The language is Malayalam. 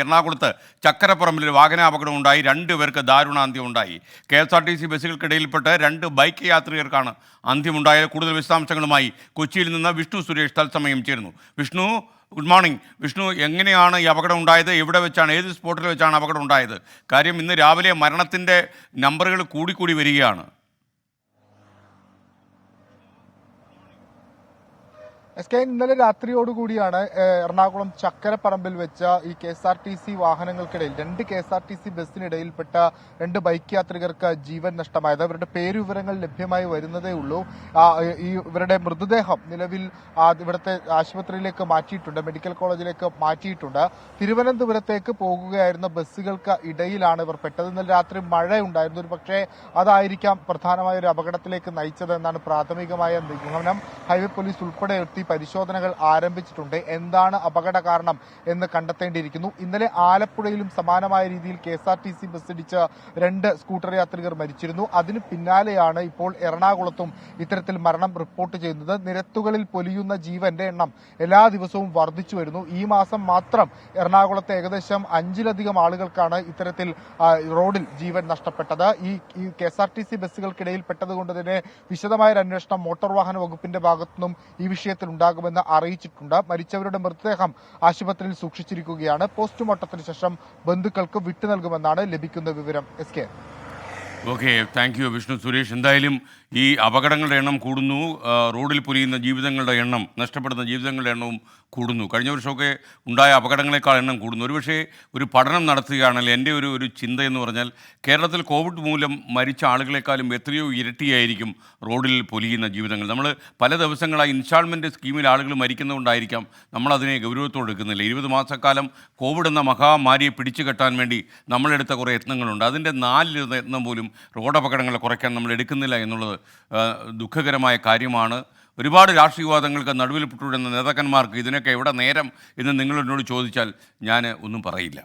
എറണാകുളത്ത് ചക്കരപ്പറമ്പിൽ വാഹനാപകടം ഉണ്ടായി, 2 പേർക്ക് ദാരുണാന്ത്യം ഉണ്ടായി. KSRTC ബസ്സുകൾക്കിടയിൽപ്പെട്ട് 2 ബൈക്ക് യാത്രികർക്കാണ് അന്ത്യമുണ്ടായത്. കൂടുതൽ വിശദാംശങ്ങളുമായി കൊച്ചിയിൽ നിന്ന് വിഷ്ണു സുരേഷ് തത്സമയം ചേരുന്നു. Vishnu, good morning. വിഷ്ണു, എങ്ങനെയാണ് ഈ അപകടം ഉണ്ടായത്? എവിടെ വെച്ചാണ്, ഏത് സ്പോട്ടിൽ വെച്ചാണ് അപകടം ഉണ്ടായത്? കാര്യം ഇന്ന് രാവിലെ മരണത്തിൻ്റെ നമ്പറുകൾ കൂടിക്കൂടി വരികയാണ്. ഇന്നലെ രാത്രിയോടുകൂടിയാണ് എറണാകുളം ചക്കരപ്പറമ്പിൽ വെച്ച ഈ KSRTC വാഹനങ്ങൾക്കിടയിൽ 2 KSRTC ബസ്സിനിടയിൽപ്പെട്ട 2 ബൈക്ക് യാത്രികർക്ക് ജീവൻ നഷ്ടമായത്. ഇവരുടെ പേരുവിവരങ്ങൾ ലഭ്യമായി വരുന്നതേ ഉള്ളൂ. ഇവരുടെ മൃതദേഹം നിലവിൽ ഇവിടുത്തെ ആശുപത്രിയിലേക്ക് മാറ്റിയിട്ടുണ്ട്, മെഡിക്കൽ കോളേജിലേക്ക് മാറ്റിയിട്ടുണ്ട്. തിരുവനന്തപുരത്തേക്ക് പോകുകയായിരുന്ന ബസ്സുകൾക്ക് ഇടയിലാണ് ഇവർ പെട്ടത്. ഇന്നലെ രാത്രി മഴയുണ്ടായിരുന്നു, ഒരു പക്ഷേ അതായിരിക്കാം പ്രധാനമായ ഒരു അപകടത്തിലേക്ക് നയിച്ചത് എന്നാണ് പ്രാഥമികമായ നിഗമനം. ഹൈവേ പോലീസ് ഉൾപ്പെടെ എത്തി പരിശോധനകൾ ആരംഭിച്ചിട്ടുണ്ട്. എന്താണ് അപകട കാരണം എന്ന് കണ്ടെത്തേണ്ടിയിരിക്കുന്നു. ഇന്നലെ ആലപ്പുഴയിലും സമാനമായ രീതിയിൽ KSRTC ബസ് ഇടിച്ച് 2 സ്കൂട്ടർ യാത്രികർ മരിച്ചിരുന്നു. അതിന് പിന്നാലെയാണ് ഇപ്പോൾ എറണാകുളത്തും ഇത്തരത്തിൽ മരണം റിപ്പോർട്ട് ചെയ്യുന്നത്. നിരത്തുകളിൽ പൊലിയുന്ന ജീവന്റെ എണ്ണം എല്ലാ ദിവസവും വർദ്ധിച്ചു വരുന്നു. ഈ മാസം മാത്രം എറണാകുളത്തെ ഏകദേശം 5ലധികം ആളുകൾക്കാണ് ഇത്തരത്തിൽ റോഡിൽ ജീവൻ നഷ്ടപ്പെട്ടത്. ഈ KSRTC ബസ്സുകൾക്കിടയിൽ പെട്ടതുകൊണ്ട് തന്നെ വിശദമായ ഒരു അന്വേഷണം മോട്ടോർ വാഹന വകുപ്പിന്റെ ഭാഗത്തുനിന്നും ഈ വിഷയത്തിൽ ഉണ്ടാകുമെന്ന് അറിയിച്ചിട്ടുണ്ട്. മരിച്ചവരുടെ മൃതദേഹം ആശുപത്രിയിൽ സൂക്ഷിച്ചിരിക്കുകയാണ്. പോസ്റ്റ്മോർട്ടത്തിന് ശേഷം ബന്ധുക്കൾക്ക് വിട്ടു നൽകുമെന്നാണ് ലഭിക്കുന്ന വിവരം. SK. Okay, thank you Vishnu Suresh. എന്തായാലും ഈ അപകടങ്ങളുടെ എണ്ണം കൂടുന്നു, റോഡിൽ പൊലിയുന്ന ജീവിതങ്ങളുടെ എണ്ണം, നഷ്ടപ്പെടുന്ന ജീവിതങ്ങളുടെ എണ്ണവും കൂടുന്നു. കഴിഞ്ഞ വർഷമൊക്കെ ഉണ്ടായ അപകടങ്ങളെക്കാൾ എണ്ണം കൂടുന്നു. ഒരുപക്ഷെ ഒരു പഠനം നടത്തുകയാണെങ്കിൽ എൻ്റെ ഒരു ചിന്തയെന്ന് പറഞ്ഞാൽ കേരളത്തിൽ കോവിഡ് മൂലം മരിച്ച ആളുകളെക്കാളും എത്രയോ ഇരട്ടിയായിരിക്കും റോഡിൽ പൊലിയുന്ന ജീവിതങ്ങൾ. നമ്മൾ പല ദിവസങ്ങളായി ഇൻസ്റ്റാൾമെൻറ്റ് സ്കീമിൽ ആളുകൾ മരിക്കുന്നതുകൊണ്ടായിരിക്കാം നമ്മളതിനെ ഗൗരവത്തോടെ എടുക്കുന്നില്ല. 20 മാസക്കാലം കോവിഡ് എന്ന മഹാമാരിയെ പിടിച്ചു കെട്ടാൻ വേണ്ടി നമ്മളെടുത്ത കുറേ യത്നങ്ങളുണ്ട്. അതിൻ്റെ 4 യത്നം പോലും റോഡപകടങ്ങളെ കുറയ്ക്കാൻ നമ്മൾ എടുക്കുന്നില്ല എന്നുള്ളത് ദുഃഖകരമായ കാര്യമാണ്. ഒരുപാട് രാഷ്ട്രീയവാദങ്ങൾക്ക് നടുവിൽ പെട്ടുവിടുന്ന നേതാക്കന്മാർക്ക് ഇതിനൊക്കെ എവിടെ നേരം എന്ന് നിങ്ങളെന്നോട് ചോദിച്ചാൽ ഞാൻ ഒന്നും പറയില്ല.